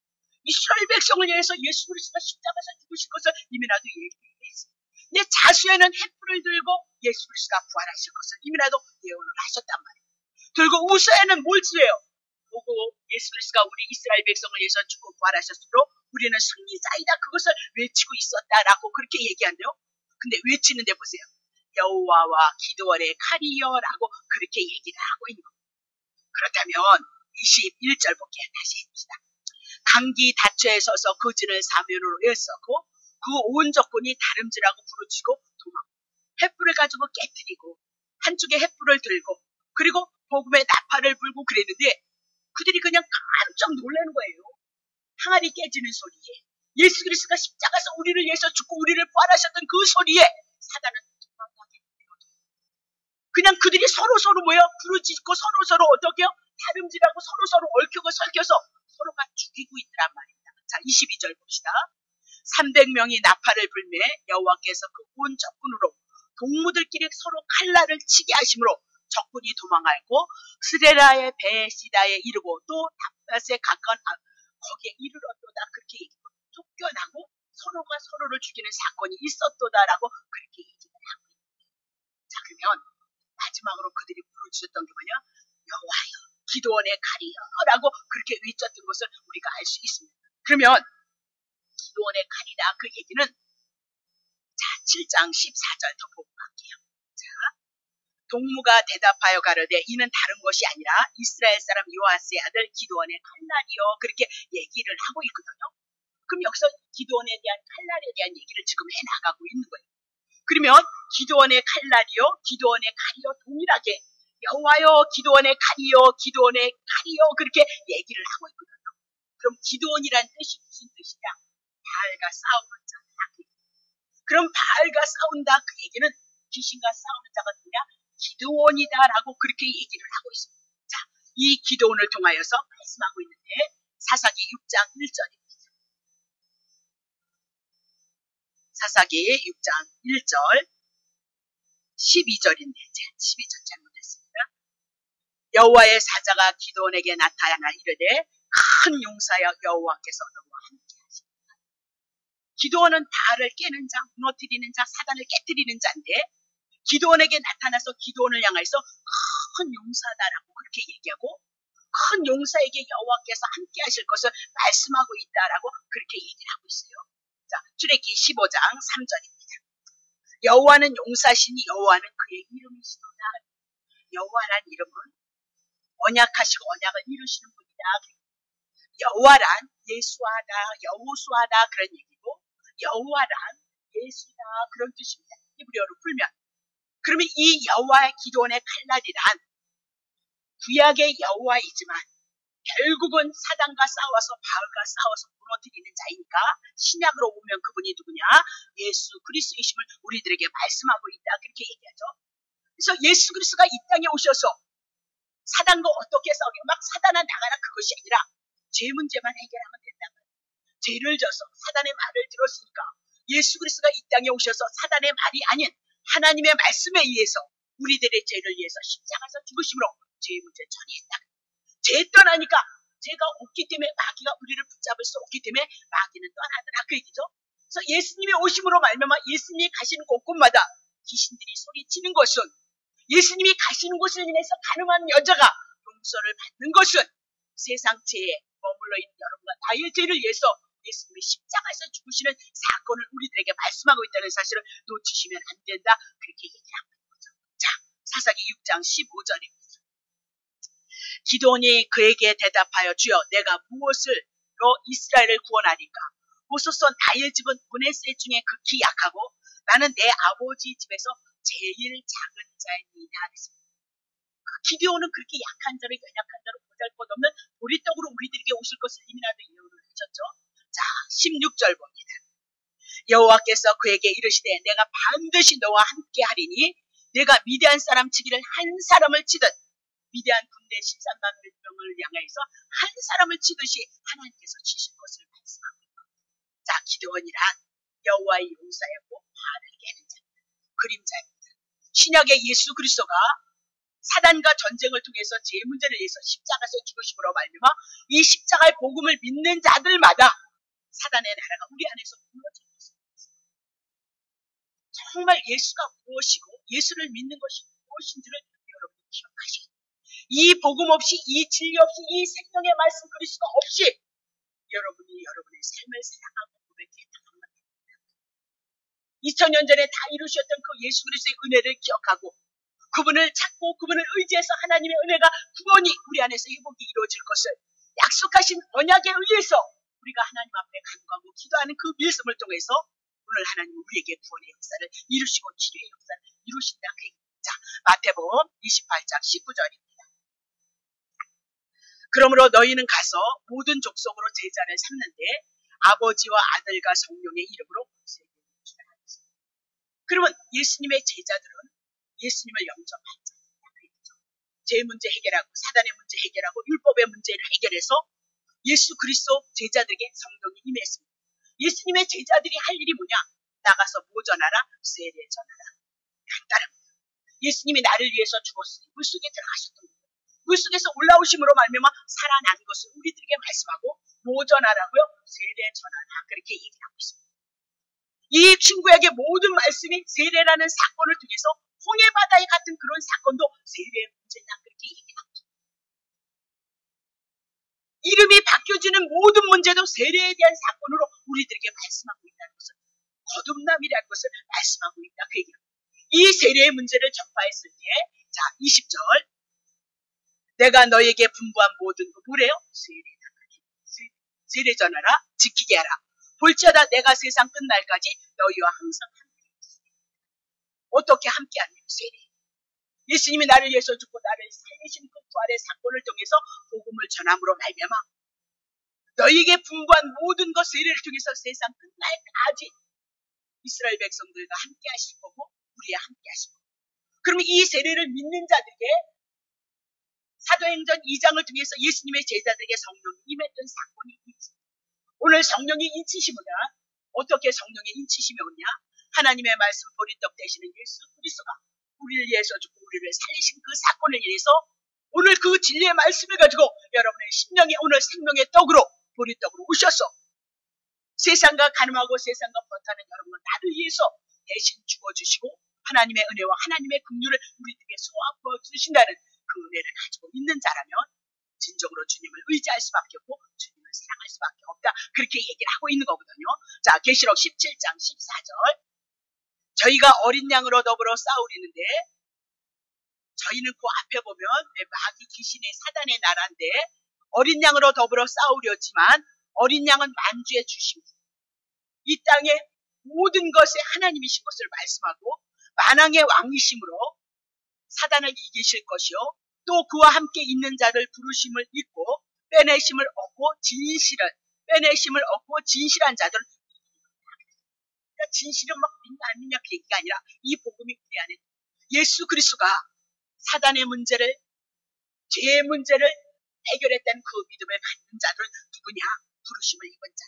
이스라엘 백성을 위해서 예수 그리스도가 십자가에서 죽으신 것을 이미라도 얘기했습니다. 근데 자수에는 횃불을 들고 예수 그리스도가 부활하실 것을 이미라도 예언을 하셨단 말이에요. 그리고 우서에는 뭘 지어요? 보고 예수 그리스도가 우리 이스라엘 백성을 위해서 죽고 부활하셨으므로 우리는 승리자이다 그것을 외치고 있었다라고 그렇게 얘기한대요. 근데 외치는데 보세요. 여호와와 기드온의 칼이여라고 그렇게 얘기를 하고 있는 겁니다. 그렇다면 21절 볼게요. 다시 해봅시다. 강기 다처에 서서 그 진을 사면으로 애썼고 그 온 적군이 다름질하고 부르짖고 도망. 횃불을 가지고 깨뜨리고 한쪽에 횃불을 들고 그리고 복음의 나팔을 불고 그랬는데 그들이 그냥 깜짝 놀라는 거예요. 항아리 깨지는 소리에 예수 그리스도가 십자가에서 우리를 위해서 죽고 우리를 부활하셨던 그 소리에 사단은 도망가게 되거든요. 그냥 그들이 서로 부르짖고 서로 어떻게요? 다름질하고 서로 얽히고 설켜서 서로가 죽이고 있더란 말입니다. 자, 22절 봅시다. 300명이 나팔을 불매 여호와께서 그 온 적군으로 동무들끼리 서로 칼날을 치게 하심으로 적군이 도망하였고 스레라의 베시다에 이르고 또 답밭에 가까운 거기에 이르렀도다 그렇게 얘기하고 쫓겨나고 서로가 서로를 죽이는 사건이 있었도다라고 그렇게 얘기를 하고 있습니다. 자, 그러면 마지막으로 그들이 부르짖었던 게 뭐냐? 여호와여 기드온의 칼이여라고 그렇게 외쳤던 것을 우리가 알 수 있습니다. 그러면 기드온의 칼이다 그 얘기는 자 7장 14절 더 보고 갈게요. 자, 동무가 대답하여 가로되 이는 다른 것이 아니라 이스라엘 사람 요아스의 아들 기드온의 칼날이요 그렇게 얘기를 하고 있거든요. 그럼 여기서 기드온에 대한 칼날에 대한 얘기를 지금 해나가고 있는 거예요. 그러면 기드온의 칼날이요 기드온의 칼이요 동일하게 여호와여 기드온의 칼이요 그렇게 얘기를 하고 있거든요. 그럼 기드온이란 뜻이 무슨 뜻이냐? 바알과 싸우는 자다. 그럼 바알과 싸운다 그 얘기는 귀신과 싸우는 자가 누구냐? 기드온이다라고 그렇게 얘기를 하고 있습니다. 자, 이 기드온을 통하여서 말씀하고 있는데 사사기 6장 1절입니다. 사사기 6장 1절 12절인데 12절 잘못했습니다. 여호와의 사자가 기드온에게 나타나 이르되 큰 용사여 여호와께서 너와 함께 하십니다. 기드온은 바알을 깨는 자, 무너뜨리는 자, 사단을 깨뜨리는 자인데 기드온에게 나타나서 기드온을 향해서 큰 용사다라고 그렇게 얘기하고 큰 용사에게 여호와께서 함께 하실 것을 말씀하고 있다라고 그렇게 얘기를 하고 있어요. 자, 출애굽기 15장 3절입니다. 여호와는 용사시니 여호와는 그의 이름이시도다. 여호와란 이름은 언약하시고 언약을 이루시는 분이다. 여호와란 예수하다, 여호수하다 그런 얘기고 여호와란 예수다 그런 뜻입니다. 히브리어로 풀면. 그러면 이 여호와의 기드온의 칼날이란 구약의 여호와이지만 결국은 사단과 싸워서 바알과 싸워서 무너뜨리는 자이니까 신약으로 오면 그분이 누구냐? 예수 그리스도이심을 우리들에게 말씀하고 있다 그렇게 얘기하죠. 그래서 예수 그리스도가 이 땅에 오셔서 사단과 어떻게 싸우게 막 사단아 나가라 그것이 아니라 죄 문제만 해결하면 된다. 죄를 져서 사단의 말을 들었으니까 예수 그리스도가 이 땅에 오셔서 사단의 말이 아닌 하나님의 말씀에 의해서 우리들의 죄를 위해서 십자가에서 죽으심으로 죄의 문제를 처리했다. 죄 떠나니까 죄가 없기 때문에 마귀가 우리를 붙잡을 수 없기 때문에 마귀는 떠나더라 그 얘기죠. 그래서 예수님이 오심으로 말미암아 예수님이 가시는 곳곳마다 귀신들이 소리치는 것은, 예수님이 가시는 곳을 인해서 가늠한 여자가 용서를 받는 것은 세상 죄에 머물러 있는 여러분과 나의 죄를 위해서 예수님이 십자가에서 죽으시는 사건을 우리들에게 말씀하고 있다는 사실을 놓치시면 안 된다. 그렇게 얘기하고 있는 거죠. 자, 사사기 6장 15절입니다. 기드온이 그에게 대답하여 주여 내가 무엇을로 이스라엘을 구원하리까? 보소서 나의 집은 브네셋 중에 극히 약하고 나는 내 아버지 집에서 제일 작은 자입니다. 그 기드온은 그렇게 약한 자로 연약한 자로 보잘것없는 보리떡으로 우리들에게 오실 것을 이미나도 예언을 해줬죠. 자, 16절 봅니다. 여호와께서 그에게 이르시되 내가 반드시 너와 함께 하리니 내가 미디안 사람 치기를 한 사람을 치듯 미디안 군대 13만 명을 향하여서 한 사람을 치듯이 하나님께서 치실 것을 말씀하고 있습니다. 자, 기드온이란 여호와의 용사였고 화를 깨는 자입니다. 그림자입니다. 신약의 예수 그리스도가 사단과 전쟁을 통해서 죄 문제를 위해서 십자가에서 죽으심으로 말미암아 이 십자가의 복음을 믿는 자들마다 사단의 나라가 우리 안에서 무너질 것입니다. 정말 예수가 무엇이고 예수를 믿는 것이 무엇인지를 여러분이 기억하셔야 돼요. 이 복음 없이, 이 진리 없이, 이 생명의 말씀 그리스도가 없이 여러분이 여러분의 삶을 살아가고 고백해 나가는 겁니다. 2000년 전에 다 이루셨던 그 예수 그리스도의 은혜를 기억하고 그분을 찾고 그분을 의지해서 하나님의 은혜가 구원이 우리 안에서 회복이 이루어질 것을 약속하신 언약에 의해서 우리가 하나님 앞에 간구하고 기도하는 그 밀성을 통해서 오늘 하나님은 우리에게 구원의 역사를 이루시고 치료의 역사를 이루신다. 자, 마태복음 28장 19절입니다. 그러므로 너희는 가서 모든 족속으로 제자를 삼는데 아버지와 아들과 성령의 이름으로 세례를 하였습니다. 그러면 예수님의 제자들은 예수님을 영접하자. 죄 문제 해결하고 사단의 문제 해결하고 율법의 문제를 해결해서 예수 그리스도 제자들에게 성령이 임했습니다. 예수님의 제자들이 할 일이 뭐냐? 나가서 뭐 전하라? 세례 전하라. 간단합니다. 예수님이 나를 위해서 죽었으니 물속에 들어가셨던 거예요. 물속에서 올라오심으로 말미암아 살아난 것을 우리들에게 말씀하고 뭐 전하라고요? 세례 전하라. 그렇게 얘기하고 있습니다. 이 친구에게 모든 말씀이 세례라는 사건을 통해서 홍해바다에 같은 그런 사건도 세례의 문제다. 그렇게 얘기합니다. 이름이 바뀌어지는 모든 문제도 세례에 대한 사건으로 우리들에게 말씀하고 있다는 것을, 거듭남이라는 것을 말씀하고 있다. 그 얘기합니다. 이 세례의 문제를 전파했을 때, 자, 20절. 내가 너에게 분부한 모든 거 뭐래요? 세례다. 세례 전하라. 지키게 하라. 볼지어다 내가 세상 끝날까지 너희와 항상 함께 있으리라. 어떻게 함께 하냐? 세례. 예수님이 나를 위해서 죽고 나를 살리신 그 부활의 사건을 통해서 복음을 전함으로 말미암아 너희에게 분부한 모든 것 세례를 통해서 세상 끝날까지 이스라엘 백성들과 함께 하실 거고 우리와 함께 하실 거고. 그러면 이 세례를 믿는 자들에게 사도행전 2장을 통해서 예수님의 제자들에게 성령이 임했던 사건이 있습니다. 오늘 성령이 인치시면 어떻게 성령의 인치심이 오냐? 하나님의 말씀 보리떡 되시는 예수 그리스도가 우리를 위해서 죽고 우리를 살리신 그 사건을 위해서 오늘 그 진리의 말씀을 가지고 여러분의 심령에 오늘 생명의 떡으로 보리떡으로 오셔서 세상과 가늠하고 세상과 버타는 여러분은 나를 위해서 대신 죽어주시고 하나님의 은혜와 하나님의 긍휼을 우리에게 쏘아 부어주신다는 그 은혜를 가지고 있는 자라면 진정으로 주님을 의지할 수밖에 없고 주님을 사랑할 수밖에 없다. 그렇게 얘기를 하고 있는 거거든요. 자, 계시록 17장 14절. 저희가 어린 양으로 더불어 싸우리는데 저희는 그 앞에 보면 마귀 귀신의 사단의 나라인데 어린 양으로 더불어 싸우려지만 어린 양은 만주의 주십니다. 이 땅의 모든 것에 하나님이신 것을 말씀하고 만왕의 왕이심으로 사단을 이기실 것이요 또 그와 함께 있는 자를 부르심을 잊고 빼내심을 얻고 진실한 자들은 그러니까 진실은 막 믿냐 안 믿냐 그 얘기가 아니라 이 복음이 우리 안에 예수 그리스도가 사단의 문제를 죄의 문제를 해결했다는 그 믿음을 갖는 자들은 누구냐? 부르심을 입은 자.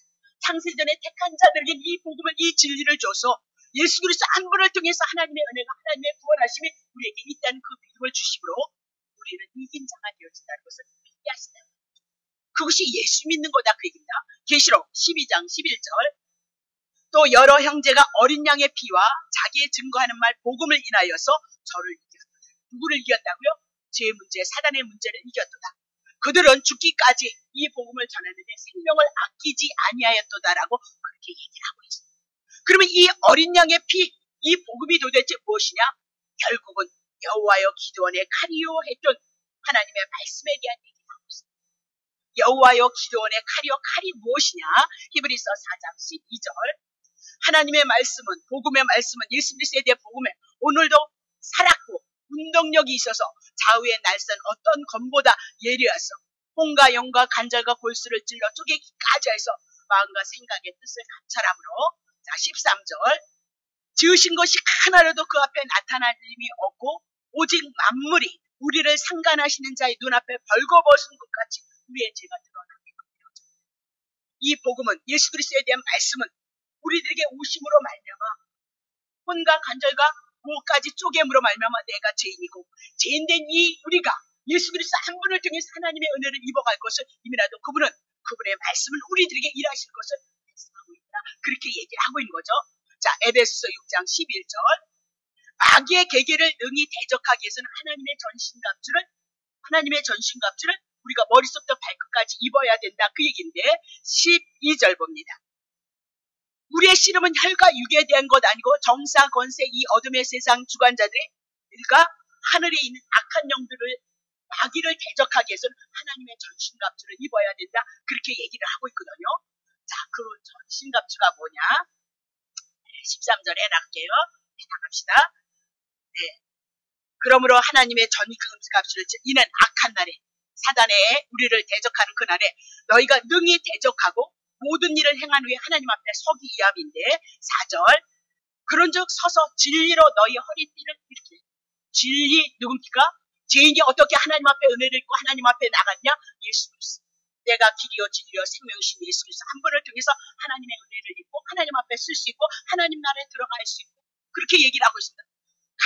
창세전에 택한 자들에게 이 복음을, 이 진리를 줘서 예수 그리스도 한 분을 통해서 하나님의 은혜가, 하나님의 구원하심이 우리에게 있다는 그 믿음을 주심으로 우리는 이긴 자가 되어진다는 것을 믿게 하신다. 그것이 예수 믿는 거다 그 얘기입니다. 계시록 12장 11절. 또 여러 형제가 어린 양의 피와 자기의 증거하는 말 복음을 인하여서 저를 이겼도다. 누구를 이겼다고요? 제 문제, 사단의 문제를 이겼도다. 그들은 죽기까지 이 복음을 전하는데 생명을 아끼지 아니하였도다라고 그렇게 얘기를 하고 있습니다. 그러면 이 어린 양의 피, 이 복음이 도대체 무엇이냐? 결국은 여호와여 기드온의 칼이요 했던 하나님의 말씀에 대한 얘기를 하고 있습니다. 여호와여 기드온의 칼이요, 칼이 무엇이냐? 히브리서 4장 12절. 하나님의 말씀은, 복음의 말씀은, 예수 그리스도에 대한 복음에 오늘도 살았고 운동력이 있어서 좌우에 날선 어떤 검보다 예리해서 홍과 영과 간절과 골수를 찔러 쪼개기까지 해서 마음과 생각의 뜻을 감찰함으로. 자, 13절. 지으신 것이 하나라도 그 앞에 나타날 힘이 없고 오직 만물이 우리를 상관하시는 자의 눈앞에 벌거벗은 것 같이 우리의 죄가 드러나게 되어져. 이 복음은, 예수 그리스도에 대한 말씀은 우리들에게 오심으로 말미암아 혼과 간절과 목까지 쪼개므로 말미암아 내가 죄인이고 죄인된 이 우리가 예수 그리스도 한 분을 통해서 하나님의 은혜를 입어갈 것을 이미라도 그분의 말씀을 우리들에게 일하실 것을 말씀하고 있다. 그렇게 얘기를 하고 있는 거죠. 자, 에베소서 6장 11절. 마귀의 계계를 능히 대적하기 위해서는 하나님의 전신갑주를 우리가 머릿속부터 발끝까지 입어야 된다. 그 얘기인데 12절 봅니다. 우리의 씨름은 혈과 육에 대한 것 아니고 정사, 권세, 이 어둠의 세상 주관자들의 일과 하늘에 있는 악한 영들을, 마귀를 대적하기 위해서는 하나님의 전신갑주를 입어야 된다. 그렇게 얘기를 하고 있거든요. 자, 그 전신갑주가 뭐냐? 13절에 해놨게요. 해나갑시다. 네. 그러므로 하나님의 전신갑주를, 이는 악한 날에, 사단에 우리를 대적하는 그날에 너희가 능히 대적하고 모든 일을 행한 후에 하나님 앞에 서기 이함인데 4절. 그런즉 서서 진리로 너희 허리띠를 이렇게. 진리 누굽니까? 죄인이 어떻게 하나님 앞에 은혜를 입고 하나님 앞에 나갔냐? 예수 그리스도. 내가 길이요 진리요 생명이신 예수 그리스도 한 분을 통해서 하나님의 은혜를 입고 하나님 앞에 쓸 수 있고 하나님 나라에 들어갈 수 있고 그렇게 얘기를 하고 있습니다.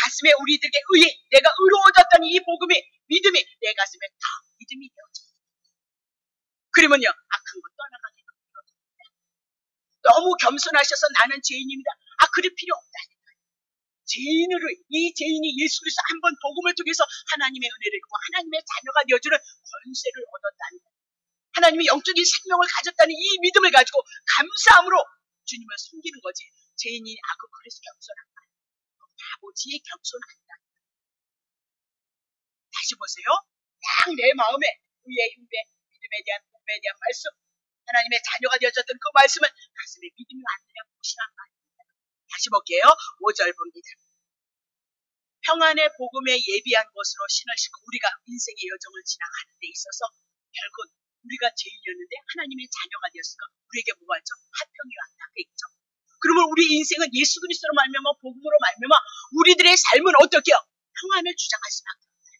가슴에 우리들에게 내가 의로워졌다니 이 복음이, 믿음이 내 가슴에 다 믿음이 되어져. 그러면요, 악한 것 떠나가게 됩니다. 너무 겸손하셔서 나는 죄인입니다. 그럴 필요 없다. 이 죄인이 예수 그리스도 한 번 복음을 통해서 하나님의 은혜를 입고 하나님의 자녀가 되어주는 권세를 얻었다는 거예요. 하나님이 영적인 생명을 가졌다는 이 믿음을 가지고 감사함으로 주님을 섬기는 거지. 죄인이 그래서 겸손한 거예요. 바보지에 겸손한다. 다시 보세요. 딱 내 마음에 의의 힘에 믿음에 대한 복음에 대한 말씀, 하나님의 자녀가 되어졌던 그 말씀은 가슴에 믿음이 왔느냐 무엇이란 말입니다. 다시 볼게요. 5절 봅니다. 평안의 복음에 예비한 것으로 신을 신고 우리가 인생의 여정을 지나가는 데 있어서 결국 우리가 죄인이었는데 하나님의 자녀가 되었으니까 우리에게 뭐가 있죠? 화평이 왔다. 있죠. 그러면 우리 인생은 예수 그리스도로 말미암아 복음으로 말미암아 우리들의 삶은 어떻게요? 평안을 주장할 수밖에 없어요.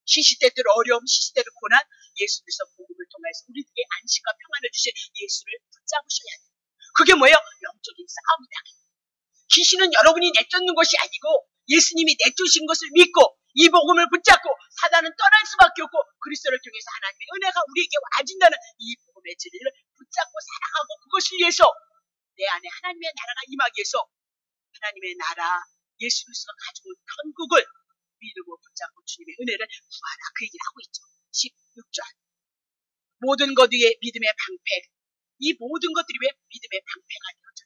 시시때때로 어려움, 시시때때로 고난, 예수 그리스도 복음을 통해서 우리들에게 안식과 평안을 주신 예수를 붙잡으셔야 돼요. 그게 뭐예요? 영적인 싸움이다. 귀신은 여러분이 내쫓는 것이 아니고 예수님이 내쫓으신 것을 믿고 이 복음을 붙잡고 사단은 떠날 수밖에 없고 그리스도를 통해서 하나님의 은혜가 우리에게 와진다는 이 복음의 진리를 붙잡고 살아가고 그것을 위해서 내 안에 하나님의 나라가 임하기 위해서 하나님의 나라 예수 그리스도가 가지고 온 천국을 믿고 붙잡고 주님의 은혜를 구하라. 그 얘기를 하고 있죠. 16절. 모든 것 위에 믿음의 방패. 이 모든 것들이 왜 믿음의 방패가 되어져?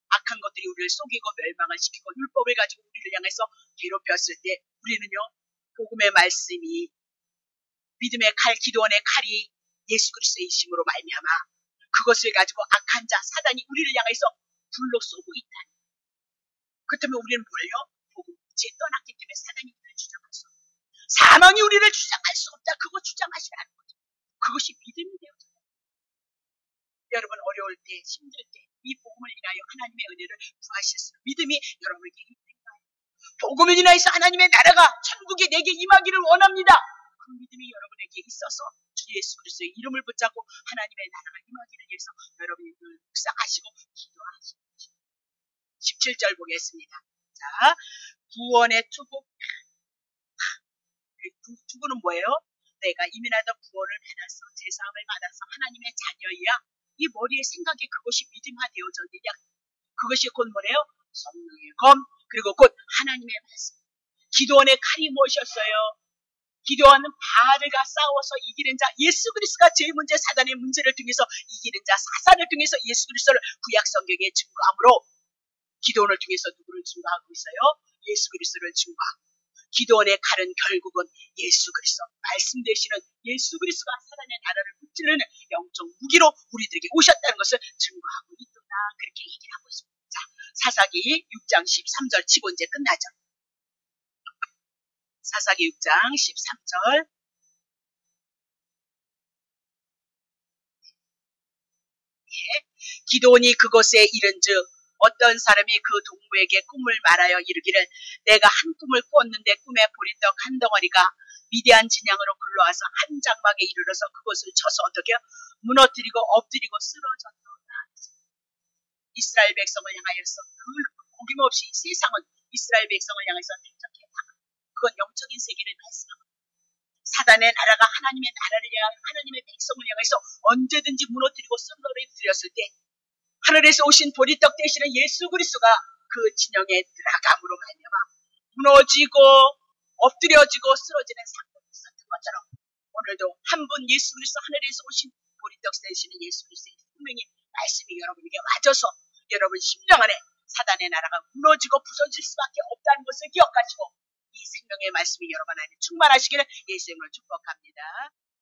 악한 것들이 우리를 속이고 멸망을 시키고 율법을 가지고 우리를 향해서 괴롭혔을 때 우리는요, 복음의 말씀이 믿음의 칼, 기도원의 칼이 예수 그리스도의 이심으로 말미암아 그것을 가지고 악한 자 사단이 우리를 향해서 불로 쏘고 있다. 그 때문에 우리는 뭐예요? 복음이 떠났기 때문에 사단이 우리를 주장할 수 없다. 사망이 우리를 주장할 수 없다. 그거 주장하시라는 거죠. 그것이 믿음이 되어져요. 여러분 어려울 때, 힘들 때 이 복음을 인하여 하나님의 은혜를 구하셨으면 믿음이 여러분에게 있는가요? 복음을 인하여서 하나님의 나라가 천국에 내게 임하기를 원합니다. 그 믿음이 여러분에게 있어서 예수 그리스도의 이름을 붙잡고 하나님의 나라가 임하기를 위해서 여러분이 늘 묵상하시고 기도하시고 17절 보겠습니다. 자, 구원의 투구. 투구는 뭐예요? 내가 이민하다 구원을 받아서 제사함을 받아서 하나님의 자녀이야. 이 머리의 생각이 그것이 믿음화되어졌느냐? 그것이 곧 뭐래요? 성령의 검, 그리고 곧 하나님의 말씀. 기도원의 칼이 무엇이었어요? 기도하는 바알과 싸워서 이기는 자, 예수 그리스도가 제일 문제, 사단의 문제를 통해서 이기는 자, 사단을 통해서 예수 그리스도를 구약 성경에 증거함으로 기도원을 통해서 누구를 증거하고 있어요? 예수 그리스도를 증거하고. 기도원의 칼은 결국은 예수 그리스도, 말씀 되시는 예수 그리스도가 사단의 나라를 무찌르는 영적 무기로 우리들에게 오셨다는 것을 증거하고 있다. 그렇게 얘기를 하고 있습니다. 자, 사사기 6장 13절 치고 이제 끝나죠. 사사기 6장 13절. 기도원이 그곳에 이른즉 어떤 사람이 그 동무에게 꿈을 말하여 이르기를 내가 한 꿈을 꾸었는데 꿈에 보리떡 한 덩어리가 미디안 진양으로 굴러와서 한 장막에 이르러서 그것을 쳐서 어떻게 무너뜨리고 엎드리고 쓰러졌노라. 이스라엘 백성을 향하여서 늘 어김없이 세상은 이스라엘 백성을 향해서 대적했다. 그건 영적인 세계를 말씀합니다. 사단의 나라가 하나님의 나라를 향하여 하나님의 백성을 향해서 언제든지 무너뜨리고 쓰러뜨렸을 때 하늘에서 오신 보리떡 되시는 예수 그리스도가 그 진영에 들어감으로 말미암아 무너지고 엎드려지고 쓰러지는 사건이 있었던 것처럼 오늘도 한 분 예수 그리스도 하늘에서 오신 보리떡 되시는 예수 그리스도의 생명의 말씀이 여러분에게 와줘서 여러분 심령 안에 사단의 나라가 무너지고 부서질 수밖에 없다는 것을 기억하시고 이 생명의 말씀이 여러분 안에 충만하시기를 예수 이름으로 축복합니다.